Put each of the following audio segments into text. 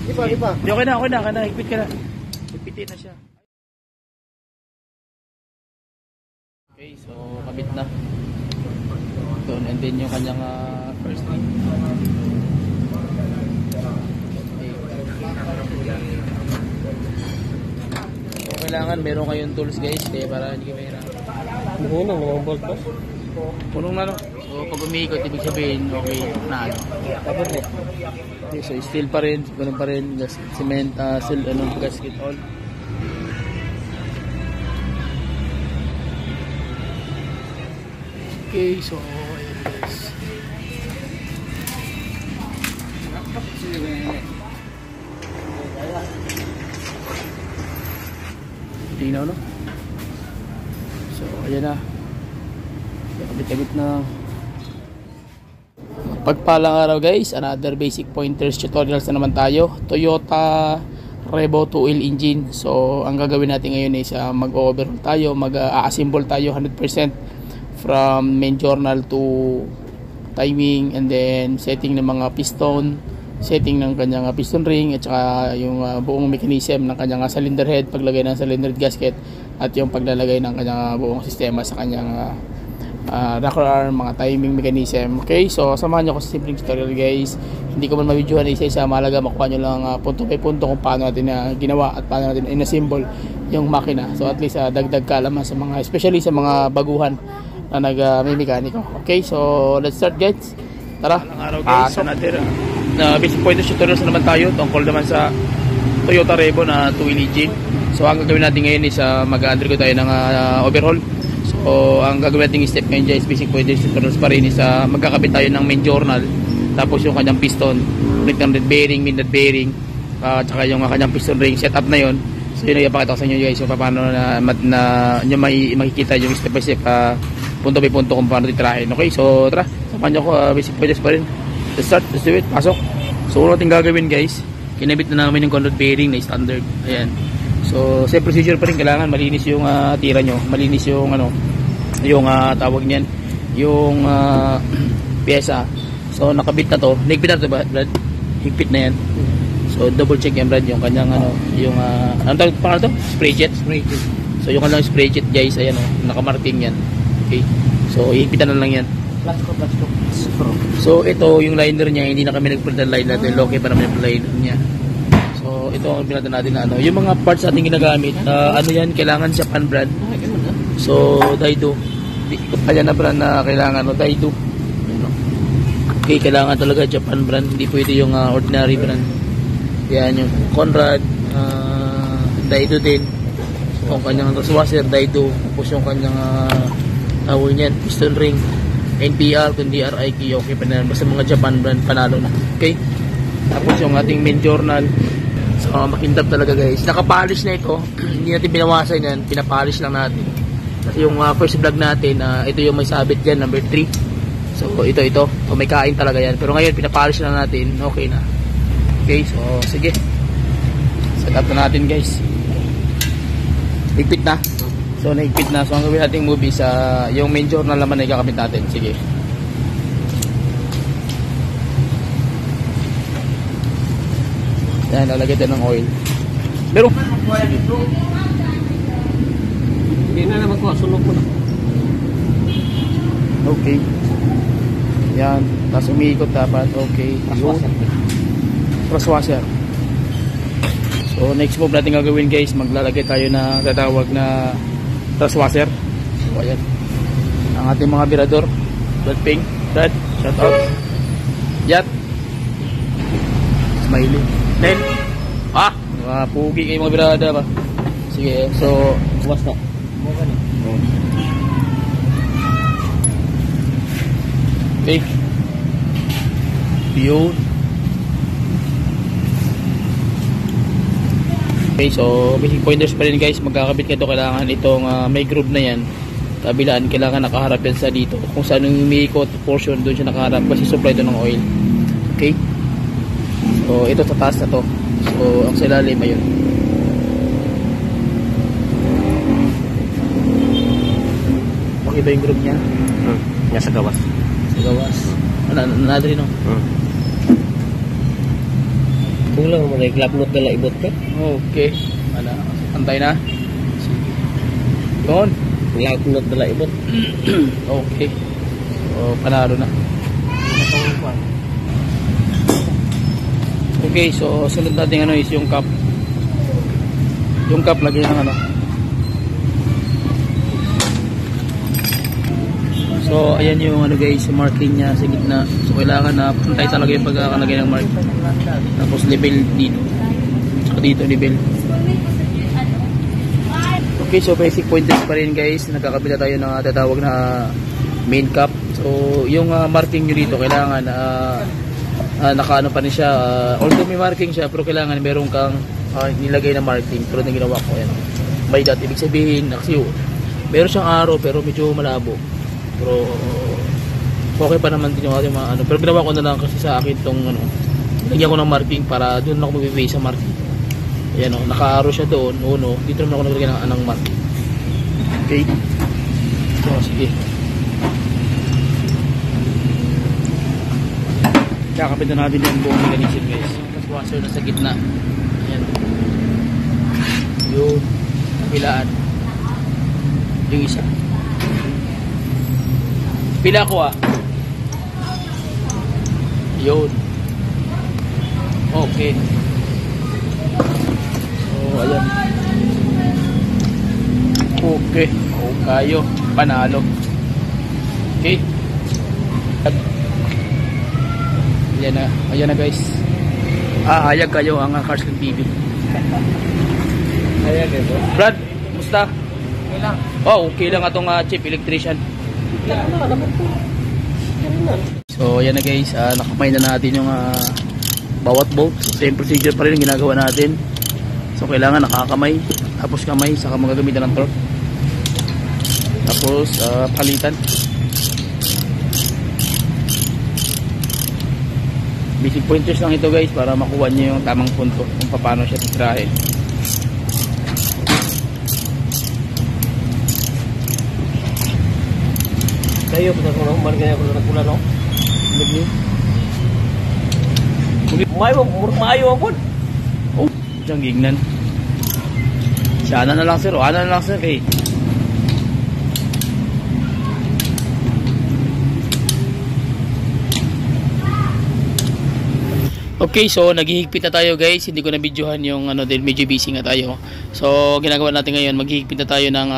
Ipa. Okay na. Higpit ka na. Higpitin na siya. Okay, so kabit na. Doon, and then yung kanyang first thing. So, kailangan meron kayong tools guys, kaya para hindi kayo mahirapan. Punong mga boltos. Punong na no. So pag umiikot, ibig sabihin, okay na ano. Tapos eh. Okay, so steel pa rin, ganun pa rin, cement, gasket all. Okay, so ayan guys. Tingnan no? So ayan na. Kabit-kabit na. Pagpalang araw guys, another basic pointers tutorials na naman tayo. Toyota Revo 2L engine. So ang gagawin natin ngayon is mag-overhaul tayo, mag-assemble tayo 100% from main journal to timing, and then setting ng mga piston, setting ng kanyang piston ring, at saka yung buong mechanism ng kanyang cylinder head, paglagay ng cylinder head gasket, at yung paglalagay ng kanyang buong sistema sa kanyang rocker arm, mga timing mechanism. Okay, so samahan nyo ako sa simpleng tutorial guys. Hindi ko man ma-videohan isa-isa, mahalaga makuha nyo lang punto by punto kung paano natin ginawa at paano natin inassemble yung makina. So at least dagdag kaalaman sa mga, especially sa mga baguhan na nag-mekaniko. Okay, so let's start guys. Tara. Araw guys, another basic pointers tutorials na naman tayo tungkol naman sa Toyota Revo na 2L engine. So ang gagawin natin ngayon is mag-undergo tayo ng overhaul. So ang gagawin natin step ngayon guys, basic pointers tutorials pa rin is magkakabit tayo ng main journal, tapos yung kanyang piston, ulit ng red bearing, main red bearing, at saka yung kanyang piston ring setup na yon. So yun ang ipakita ko sa inyo guys, so paano na nyo makikita yung step by step, punto by punto kung paano titirahin. Okay, so tara, samahan nyo ako, basic pointers pa rin. Let's start, let's do it, pasok. So una natin gagawin guys, kinabit na namin yung conrod bearing na standard. Ayan. So same procedure pa rin, kailangan malinis yung tira nyo, malinis yung yung tawag niyan, yung pyesa. So nakabit na to, higpit na to ba, Brad? Higpit na yan. So double check yan Brad, yung kanyang yung anong tawag pa to? Spray jet. So yung kanyang spray jet guys, ayan nakamarking yan. Okay. So ihigpitan na lang yan. Plastic. So ito yung liner niya, hindi na kami nagpalitan ng liner, okay pa naman yung liner niya. So ito ang pinalitan natin na yung mga parts ating ginagamit, yan, kailangan Japan brand. So Daido, kaya na brand na kailangan Daido. Okay, kailangan talaga Japan brand, hindi pwede yung ordinary brand. Yan yung Conrad, Daido din. So yung kanyang washer Daido, tapos yung kanyang tawag niyan, piston ring, NPR, kung DRIK, okay pa na, basta mga Japan brand, panalo na. Okay, tapos yung ating main journal, so makintab talaga guys, nakapolish na ito. Hindi natin binawasan yan, pinapolish lang natin. Kasi yung first vlog natin, ito yung may sabit dyan, number 3. So ito, so may kain talaga yan, pero ngayon pinapolish lang natin, okay na. Okay, so sige, set up na natin guys. Higpit na. So nahigpit na, so ang gawin natin movie sa yung main journal naman ay kakabit natin. Sige, yan, lalagay tayo ng oil. Pero Hindi na naman ko, sunog mo na. okay, yan, tapos umiikot dapat. Okay, cross washer. So next move natin gagawin guys, maglalagay tayo na tatawag na cross washer. So ayan, ang ating mga birador, Brad Ping, Brad, shout out, Yat, Smiley, Nen, mga pugi kayo mga birada ba. Sige, so Bukas na. okay, yun. Okay, so basic pointers pa rin guys, magkakabit ka ito, kailangan itong may groove na yan, kabilaan kailangan nakaharap yan sa dito, kung saan yung umiikot portion doon siya nakaharap kasi supply ito ng oil. Okay, so ito sa taas na to, so ang sa ilalim ayun. Okay ba yung groove niya? Yan sa gawas. Sa gawas. Nadri no? Kulang mo na iklapnot na laibot ka. Okay. Wala. Pantay na. Sige. Yun. Iklapnot na laibot. Okay. So, panalo na. Okay, so sunod natin ano is yung cup. Yung cup lagay ng ano. So, ayan yung ano guys, yung marking niya sa gitna. So, kailangan na pantay talaga yung pagkakalagay ng mark. Tapos level dito. Saka dito level. Okay, so basic pointers pa rin guys. Nagkakabila tayo ng tatawag na main cup. So, yung marking nyo dito kailangan nakaano pa rin siya. Although may marking siya, pero kailangan meron kang nilagay na marking. Pero na ginawa ko, ayan. By that, ibig sabihin, kasi meron siyang arrow pero medyo malabo. Pero okay pa naman din yung ating mga ano. Pero ginawa ko na lang kasi sa akin itong ano, lagyan ko ng marking para doon ako mag-base sa marking. Ayan o, naka-arrow siya doon. Uno, dito naman ako naglagay ng marking. Okay. So, sige. Kakapitan natin yung buong mechanism guys. Mas washer na sa gitna. Ayan. Yung kabilaan. Yung isa. Pila ko Yun. Okay. So, ayan. Okay. Kayo. Panalo. Okay. Ayan na guys. Hayag kayo ang Cars King TV. Hayag ito. Brad, musta? Okay lang. Oh, okay lang atong chief electrician. So, ayan na guys. Nakamay na natin yung bawat bolt. Same procedure pa rin ginagawa natin. So, kailangan nakakamay. Tapos kamay, saka magagamitan ng torque. Tapos, palitan. Basic pointers lang ito guys para makuha nyo yung tamang punto kung paano siya titrahin. Kayo, man kaya ko nagpula no? Maayo ang pun. Oh, diyang gignan. Sana na lang sir, ana na lang sir kay. Okay, so naghihigpit na tayo guys. Hindi ko na videohan yung ano dahil medyo busy nga tayo. So ginagawa natin ngayon, maghihigpit na tayo ng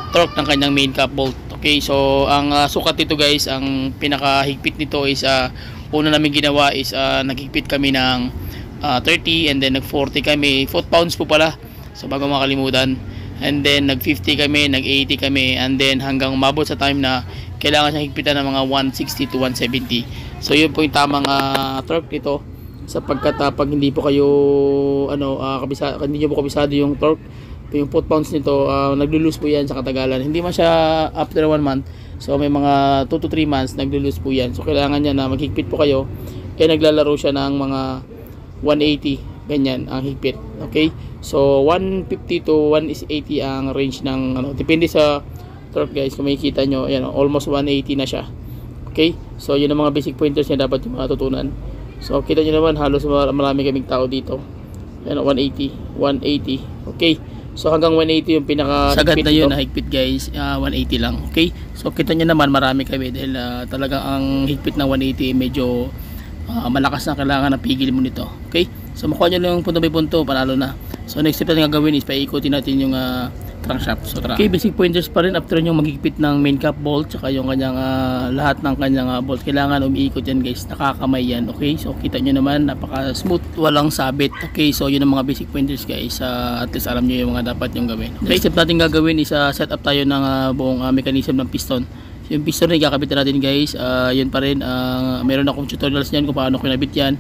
torque ng kanyang main cap bolt. Okay, so ang sukat nito guys, ang pinakahigpit nito is una namin ginawa is naghigpit kami ng 30 and then nag 40 kami, foot-pounds po pala. So bago makalimutan. And then nag 50 kami, nag 80 kami, and then hanggang umabot sa time na kailangan siyang higpitan ng mga 160 to 170. So yun po yung tamang torque nito. Sapagkat pag hindi po kayo hindi niyo po kabisado yung torque, yung foot-pounds nito, naglo-lose po yan sa katagalan. Hindi man siya after 1 month. So may mga 2 to 3 months naglo-lose po yan. So kailangan niya na maghigpit po kayo. Kaya naglalaro siya ng mga 180, ganyan ang higpit. Okay? So 150 to 180 ang range ng depende sa torque guys. Kung makikita nyo, ayan, almost 180 na siya. Okay? So yun ang mga basic pointers na dapat yung matutunan. So kita nyo naman, halos marami kaming tao dito. Ayan, 180. Okay? So hanggang 180 yung pinaka sagad na yun na higpit guys, 180 lang. Okay? So kita nyo naman marami kami dahil talagang ang higpit na 180 medyo malakas na, kailangan na pigil mo nito. Okay? So makuha nyo lang yung punto by punto, panalo na. So next step na gagawin is paikutin natin yung crankshaft. So okay, basic pointers pa rin after nyo maghigpit ng main cap bolt tsaka yung kanyang lahat ng kanyang bolt. Kailangan umiikot yan guys, nakakamay yan. Okay, so kita nyo naman napaka smooth, walang sabit. Okay, so yun ang mga basic pointers guys. At least alam nyo yung mga dapat yung gawin. Okay, step natin gagawin is set up tayo ng buong mechanism ng piston. Yung piston na ikakabitan natin guys, yun pa rin, meron akong tutorials yan kung paano kinabit yan.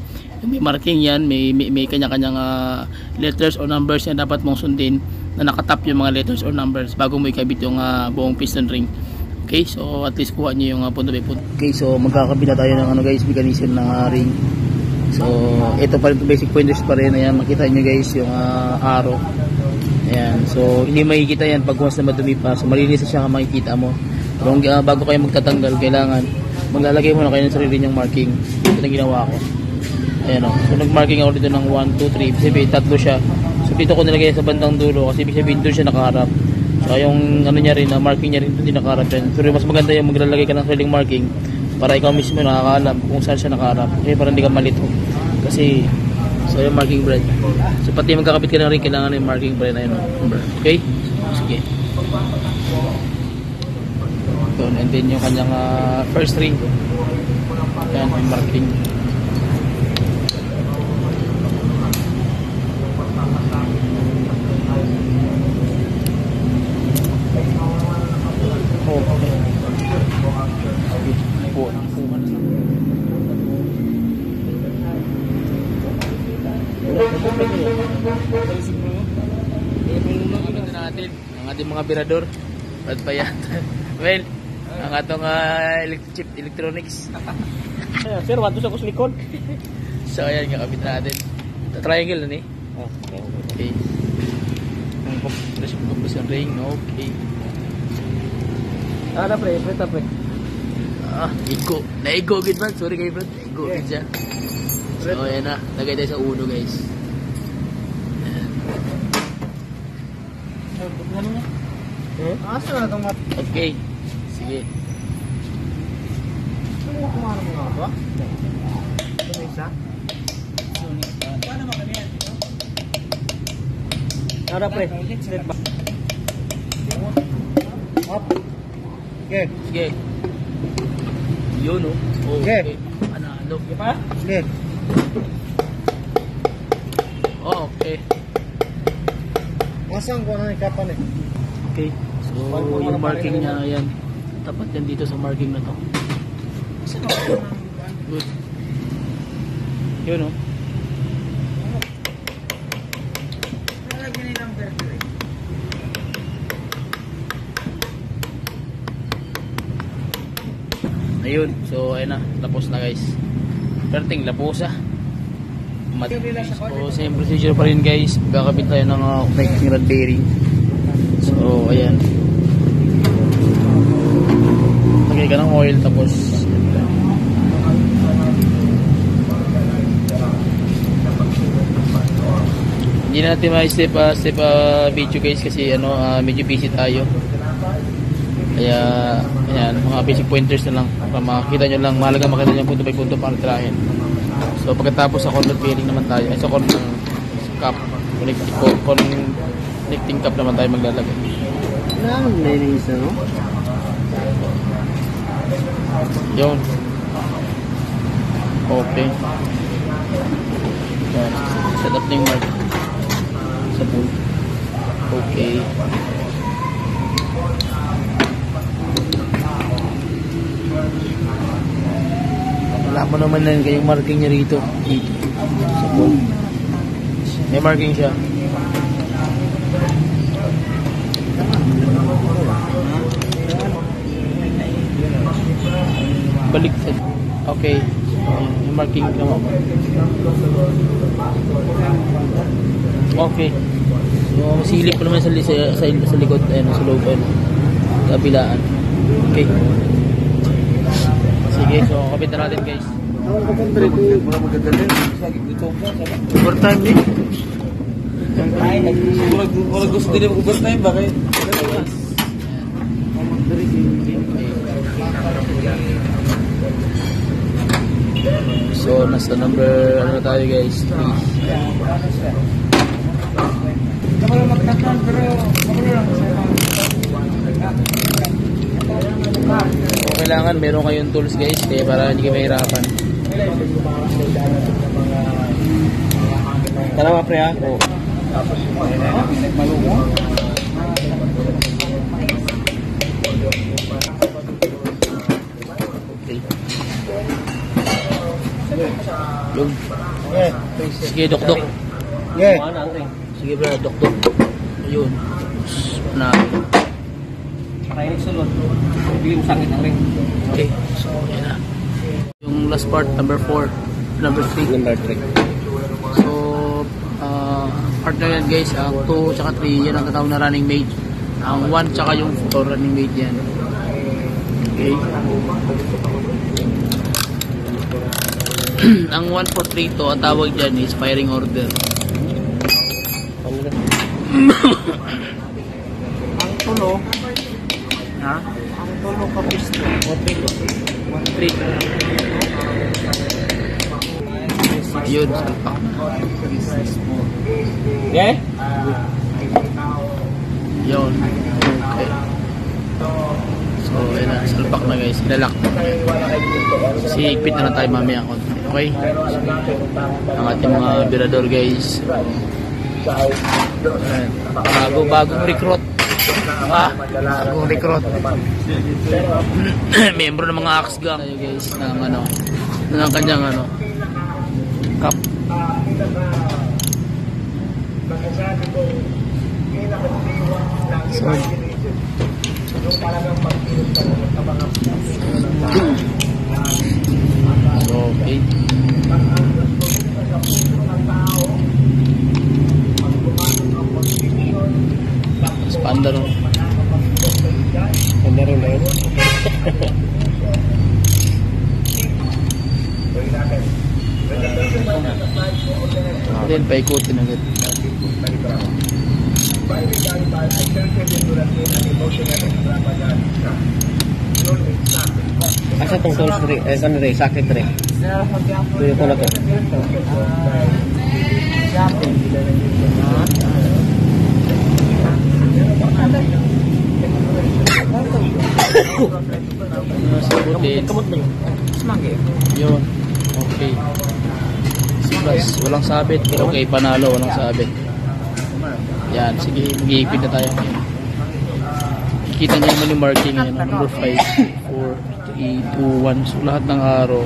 May marking yan, may kanya-kanyang letters or numbers na dapat mong sundin na nakatap yung mga letters or numbers bago mo ikabit yung buong piston ring. Okay, so at least kuha nyo yung punto by punto. Okay, so magkakabila tayo ng guys, mechanism ng ring. So ito pa rin, basic pointers pa rin. Ayan, makita nyo guys yung arrow. Ayan, so hindi makikita yan pag once na madumi pa. So malinis siya kung makikita mo. Pero bago kayo magtatanggal, kailangan maglalagay muna kayo ng sarili niyang marking. Ito na ginawa ko. Ayan o. So nag-marking ako dito ng 1, 2, 3. Ibig sabihin, tatlo siya. So dito ko nilagay sa bandang dulo kasi ibig sabihin doon siya nakaharap. So yung ano niya rin, marking niya rin doon din nakaharap yan. Pero mas maganda yung maglalagay ka ng sariling marking para ikaw mismo nakakaalam kung saan siya nakaharap. Okay, para hindi ka malito. Kasi, so yung marking brand. So pati magkakapit ka na rin, kailangan yung marking brand na yun. Okay? Sige. Yun, and then yung kanyang first ring. Yan, yung marking. Natin ang ating mga birador at pa yan. Well, ang atong chip electronics. Sir, wanto sa kuslikon. So ayan, kakabit natin. Triangle na ni. Okay. Ang compression ring. Okay. Na pre, pre. Igo. Naigo gid man. Sorry kayo bro. Igo gid siya. So ayan na. Lagay tayo sa uno guys. Okay. Sige. Ada pre. Okay. Sige. Yun o. Okay. Ano? Pa? Sige. Okay. Masang ko na kapan eh. Okay. So, yung marking niya, ayan. Tapat yan dito sa marking na to. Good. Yun o. Ayun. So, ayun na. Tapos na guys. Perting lapusa. So, same procedure pa rin guys. Kakabit tayo ng connecting rod bearing. So, ayan. Lagay ka ng oil tapos hindi natin ma-step video guys kasi medyo busy tayo. Kaya ayan, mga basic pointers na lang para makita nyo lang, mahalaga makita nyo punto by punto para tirahin. So pagkatapos sa conduit bearing naman tayo, ay sa cap, connecting cap naman tayo maglalagay. May isa no? Yun. Okay. Yan. Set up na yung mark sa pool. Okay. Wala mo naman na yung marking niya rito. Dito. Sa pool. May marking siya. Baliktad. Okay. Yung marking naman. Okay. So, masilip pa naman sa likod. Ayan, sa loob. Ayan. Kabilaan. Okay. Sige, so kapit na natin guys. Overtime eh. Wala gusto din yung overtime. Bakit? So, nasa number, ano tayo guys? 3. So, kailangan meron kayong tools guys, kaya para hindi kayo mahirapan. Dalawa pre ha? Oo. Okay. Yun. Sige, dok-dok. Yeah. Sige bro, dok-dok. Ayun. Na. Kainig sulod. Hindi mo sakit ang ring. Okay. So, yan na. Yung last part, number 4. Number 3. Number 3. So, part na yan guys. Ang 2 tsaka 3, yan ang tatawag na running mate. Ang 1 tsaka yung 4 running mate yan. Okay. Ang 143 to, ang tawag dyan is firing order. Ang tulo, ha? Ang tulo ka pisto. 1-3. Yun, salpak. Okay? Yun. Okay. So, ayun na. Salpak na guys. Ilalak na. Siigpit na lang tayo mamaya. Okay? Ang ating mga birador guys. Bagong recruit. Bagong recruit. Membro ng mga Axe Gang. Tayo guys. Ng kanyang cup. So, okay. Panda rin. Panda rin na yun. Then, paikutin agad. Asa tong tools rin? Kan rin? Sakit rin? Tuyo ko na to. Sabutin. Yun. Okay. Plus, walang sabit. Okay, panalo. Walang sabit. Yan. Sige, mag-iipid na tayo ngayon. Kita niyo naman yung marking ngayon. Number 5, 4, 3, 2, 1. So, lahat ng araw.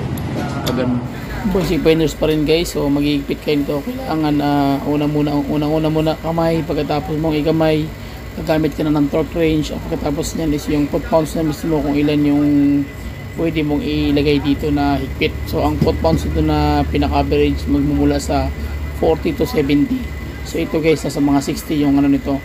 Pagano. Basic pointers pa rin guys. So, mag-iipid kayo nito. Kailangan unang-una muna kamay. Pagkatapos mong ikamay, gagamit ka na ng torque range. At pagkatapos niyan is yung foot pounds na mismo kung ilan yung pwede mong ilagay dito na higpit. So ang foot pounds ito na pinaka-average magmumula sa 40 to 70. So ito guys nasa mga 60 yung nito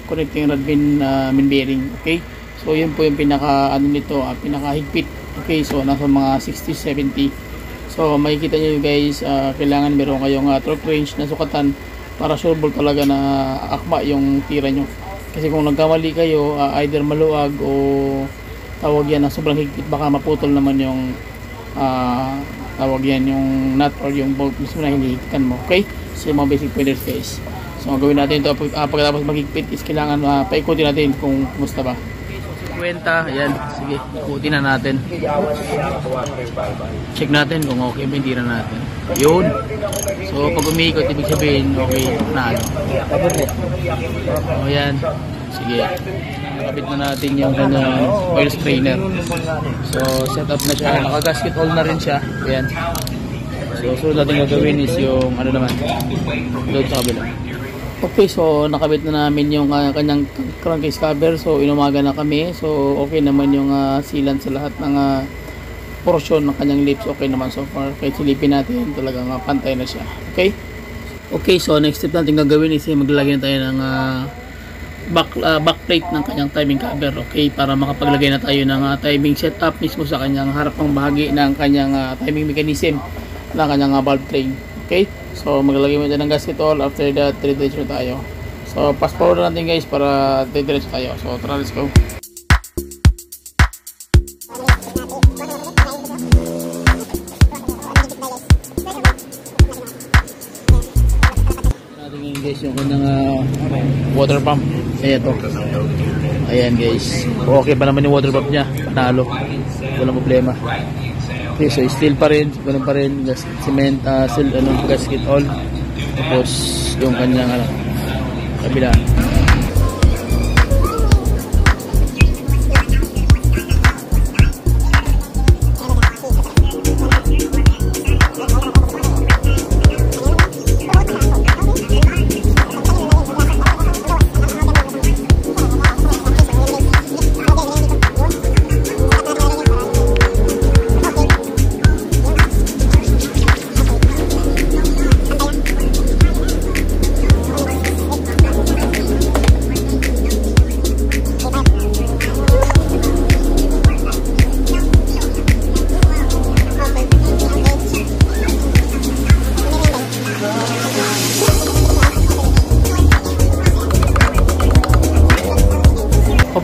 connecting rod main bearing. Okay, so yun po yung pinaka nito, pinaka higpit. Okay, so nasa mga 60 70. So makikita nyo guys, kailangan meron kayong torque range na sukatan para sureball talaga na akma yung tira nyo. Kasi kung nagkamali kayo, either maluag o tawag yan na sobrang higpit, baka maputol naman yung tawag yan yung nut or yung bolt mismo na hinihigpitan mo. Okay, so yung mga basic pointers guys. So ang gawin natin ito pagkatapos maghigpit is kailangan paikutin natin kung kumusta ba. Kwenta, ayan, sige, ikutin na natin. Check natin kung okay ba, hindi na natin. Yun. So pag umiikot, ibig sabihin okay na ano. O yan, sige. Nakabit na natin yung kanyang oil strainer. So set up na siya, naka-gasket all na rin siya. Ayan. So sunod natin gagawin is yung ano naman, doon sa kabila. Okay, so nakabit na namin yung kanyang crankcase cover. So inumaga na kami. So okay naman yung sealant sa lahat ng portion ng kanyang lips. Okay naman so far. Kahit silipin natin, talagang pantay na siya. Okay? Okay, so next step natin gagawin is maglalagay na tayo ng backplate ng kanyang timing cover. Okay, para makapaglagay na tayo ng timing setup mismo sa kanyang harapang bahagi ng kanyang timing mechanism ng kanyang valve train. Okay, so maglalagay mo dyan ng gasket all. After that, diretso tayo. So fast forward natin guys para diretso tayo. So tara, let's go. Natin ngayon guys yung kanyang water pump. Ayan to. Ayan guys, okay pa naman yung water pump nya. Panalo, walang problema. Okay, so steel pa rin, ganun pa rin, cement, gasket all. Tapos yung kanyang kabila.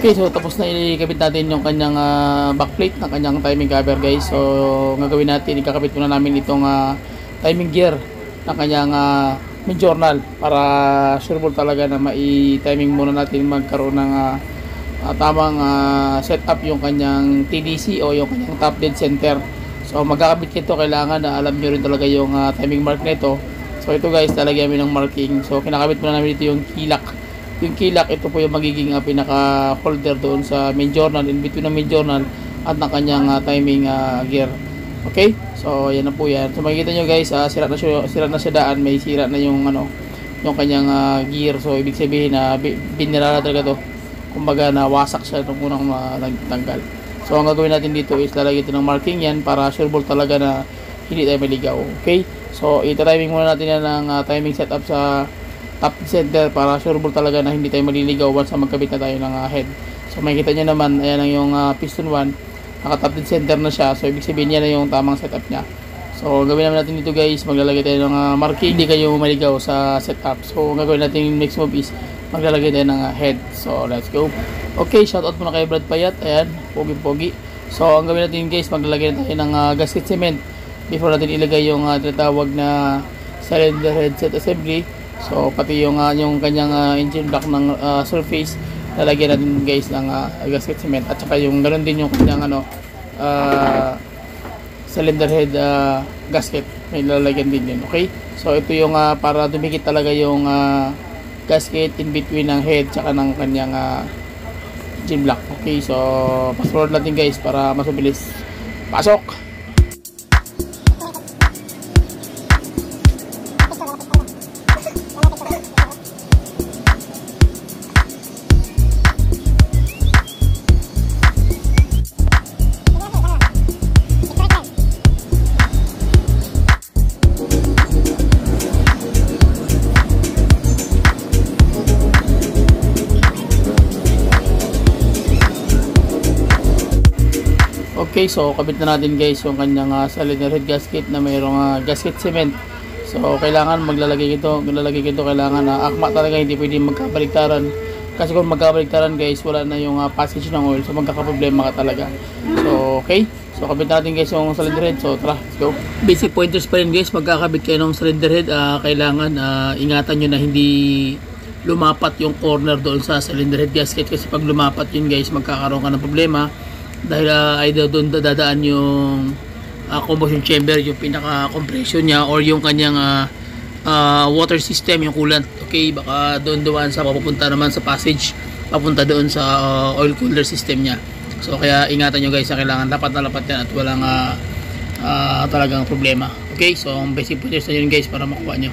Okay, so tapos na ikabit natin yung kanyang backplate ng kanyang timing cover guys. So ang gagawin natin, ikakabit muna namin itong timing gear ng kanyang main journal para sureball talaga na mai-timing muna natin magkaroon ng tamang setup yung kanyang TDC o yung kanyang top dead center. So magkakabit nito, kailangan na alam nyo rin talaga yung timing mark nito. So ito guys, talagyan namin ng marking. So kinakabit muna namin dito yung kilak. Yung kilak, ito po yung magiging pinaka holder doon sa main journal, in between ng main journal at ng kanyang timing gear. Okay, so yan na po yan. So makikita nyo guys, sira na siya daan, may sira na yung yung kanyang gear. So ibig sabihin na binira na talaga to, kumbaga nawasak siya nung unang nagtanggal. So ang gagawin natin dito is lalagyan ito ng marking yan para sureball talaga na hindi tayo maligaw. Okay, so ita-timing muna natin yan ng timing setup sa top center para sureball talaga na hindi tayo maliligaw once na magkabit na tayo ng head. So makikita nyo naman, ayan ang yung piston 1, naka top center na siya. So ibig sabihin yan na yung tamang setup nya. So gawin naman natin dito guys, maglalagay tayo ng marking, hindi kayo maligaw sa setup. So ang gagawin natin yung next move is maglalagay tayo ng head. So let's go. Okay, shoutout muna kay Brad Payat. Ayan, pogi-pogi. So ang gawin natin guys, maglalagay tayo ng gasket cement before natin ilagay yung tinatawag na cylinder head set assembly. So pati yung kanyang engine block ng surface, lalagyan natin guys ng gasket cement, at saka yung ganoon din yung kanyang cylinder head gasket, may lalagyan din yun. Okay, so ito yung para dumikit talaga yung gasket in between ng head saka ng kanyang engine block. Okay, so fast forward natin guys para mas mabilis. Pasok! Okay, so kabit na natin guys yung kanyang cylinder head gasket na mayroong gasket cement. So kailangan maglalagay ito, kailangan akma talaga, hindi pwedeng magkabaliktaran. Kasi kung magkabaliktaran guys, wala na yung passage ng oil, so magkakaproblema ka talaga. So okay, so kabit natin guys yung cylinder head. So tara, let's go. Basic pointers pa rin guys, magkakabit kayo ng cylinder head. Kailangan ingatan nyo na hindi lumapat yung corner doon sa cylinder head gasket, kasi pag lumapat yun guys, magkakaroon ka ng problema. Dahil ay doon dadaan yung combustion chamber, yung pinaka compression niya, or yung kanyang water system, yung coolant. Okay, baka doon sa papupunta naman sa passage, papunta doon sa oil cooler system niya. So kaya ingatan nyo guys, kailangan lapat na lapat yan at walang talagang problema. Okay, so ang basic pointers na yun guys para makuha nyo.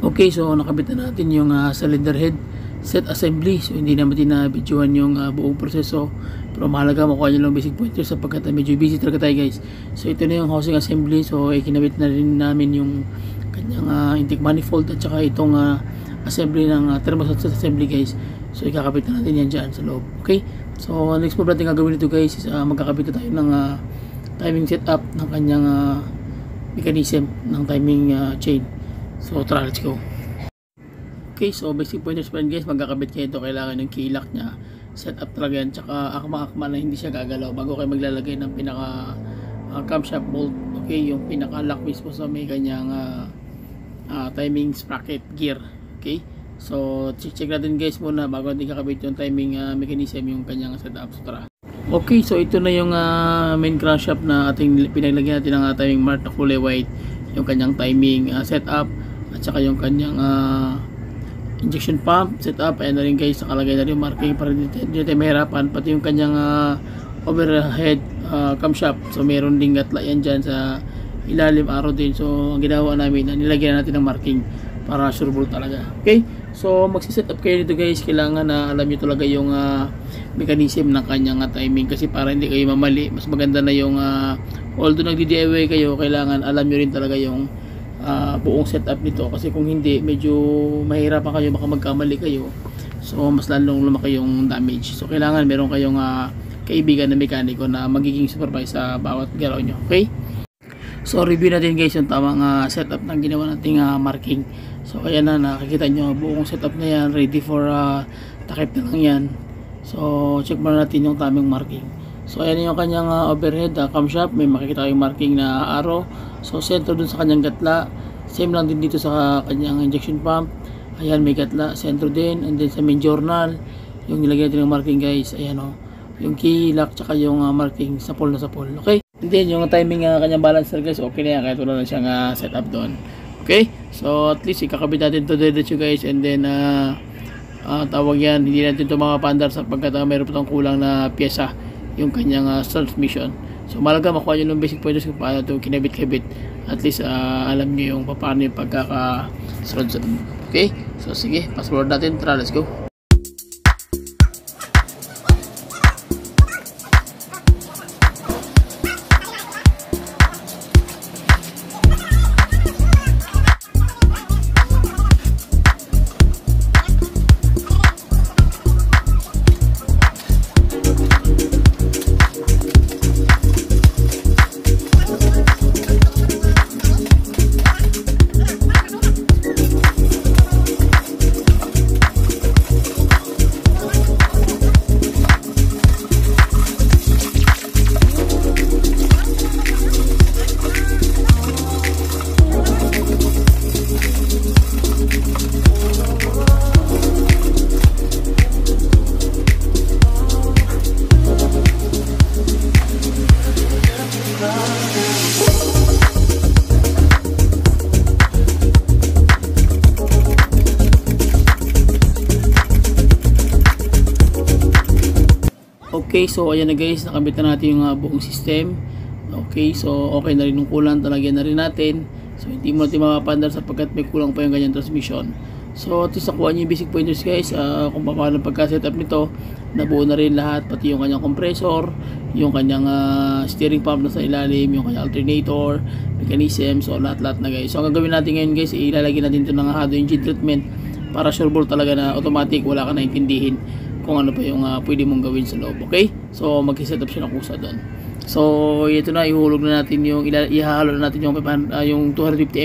Okay, so nakabit na natin yung cylinder head set assembly. So hindi naman tinabidyohan yung buong proseso, pero mahalaga makuha nyo lang basic pointers sapagkat medyo busy talaga tayo guys. So ito na yung housing assembly. So ikinabit na rin namin yung kanyang intake manifold at saka itong assembly ng thermostat assembly guys. So ikakabit na natin yan dyan sa loob. Okay, so next move natin gagawin ito guys is magkakabit na tayo ng timing setup ng kanyang mechanism ng timing chain. So tara, let's go. Okay, so basic pointers pa rin guys, magkakabit kayo ito. Kailangan yung kilak nya set up talaga yan, tsaka akma-akma na hindi siya gagalaw bago kayo maglalagay ng pinaka camshaft bolt. Okay, yung pinaka lock mismo sa may kanyang timing sprocket gear. Okay, so check natin guys muna bago natin kakabit yung timing mechanism, yung kanyang setup. So tara. Okay, so ito na yung main crankshaft na ating pinaglagyan natin ng timing mark na kulay white, yung kanyang timing setup at saka yung kanyang injection pump setup. Ayan na rin guys, nakalagay na rin marking para dito tayo mahirapan, pati yung kanyang overhead camshaft. So meron ding gatla yan dyan sa ilalim, arrow din. So ang ginawa namin, nilagyan natin ng marking para sureball talaga. Okay, so magsiset up kayo dito guys, kailangan na alam nyo talaga yung mechanism ng kanyang timing, kasi para hindi kayo mamali. Mas maganda na yung although nagdi-DIY kayo, kailangan alam nyo rin talaga yung buong setup nito, kasi kung hindi medyo mahirapan kayo, baka magkamali kayo, so mas lalong lumaki yung damage. So kailangan meron kayong kaibigan na mekaniko na magiging supervise sa bawat galaw nyo. Okay, so review natin guys yung tamang setup ng ginawa nating marking. So ayan na, nakikita nyo buong setup na yan, ready for takip na lang yan. So check muna natin yung taming marking. So ayan yung kanyang overhead camshaft, may makikita kayong marking na arrow. So center dun sa kanyang gatla, same lang din dito sa kanyang injection pump. Ayan, may gatla, center din. And then sa main journal, yung nilagyan natin ng marking guys, ayan o, yung key lock tsaka yung marking sa pole na sa pole. Okay, and then yung timing kanyang balancer guys, okay na yan kahit wala na siyang setup doon. Okay, so at least ikakabit natin to diretso guys, and then tawag yan, hindi natin ito mga pandar sapagkat mayroon pa itong kulang na pyesa, yung kanyang transmission. So malaga makuha nyo yung basic pointers kung paano ito kinabit-kabit. At least alam nyo yung paano yung pagkakasunod. Okay, so sige, fast forward natin. Tara, let's go. Okay, so ayan na guys, nakabit na natin yung buong system. Okay, so okay na rin yung kulang, talagyan na rin natin. So hindi mo natin mapapandar sapagkat may kulang pa yung ganyan transmission. So at least nakuha nyo yung basic pointers guys, kung paano pagka-setup nito. Nabuo na rin lahat, pati yung kanyang compressor, yung kanyang steering pump na sa ilalim, yung kanyang alternator, mechanism, so lahat-lahat na guys. So ang gagawin natin ngayon guys, ilalagay natin ito ng hado engine treatment para sure ball talaga na automatic, wala ka na intindihin kung ano pa yung pwede mong gawin sa loob. Okay, so mag-setup siya ng kusa doon. So ito na, ihulog na natin yung ihahalo na natin yung 250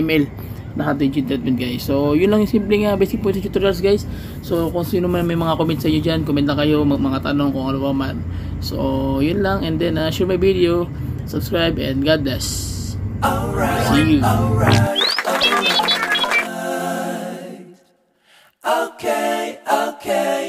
ml na hot engine treatment guys. So yun lang yung simpleng basic points tutorials guys. So kung sino man may mga comments sa inyo dyan, comment lang kayo, mga tanong kung ano pa man. So yun lang, and then share my video, subscribe, and God bless. See you. Okay. Alright.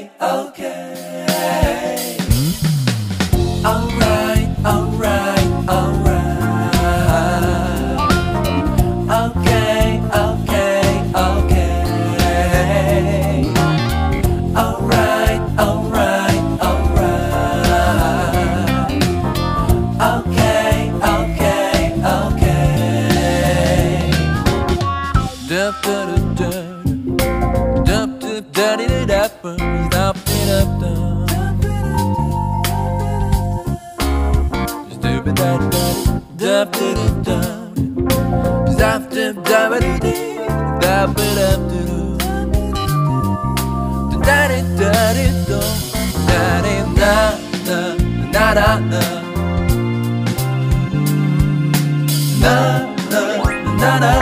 Na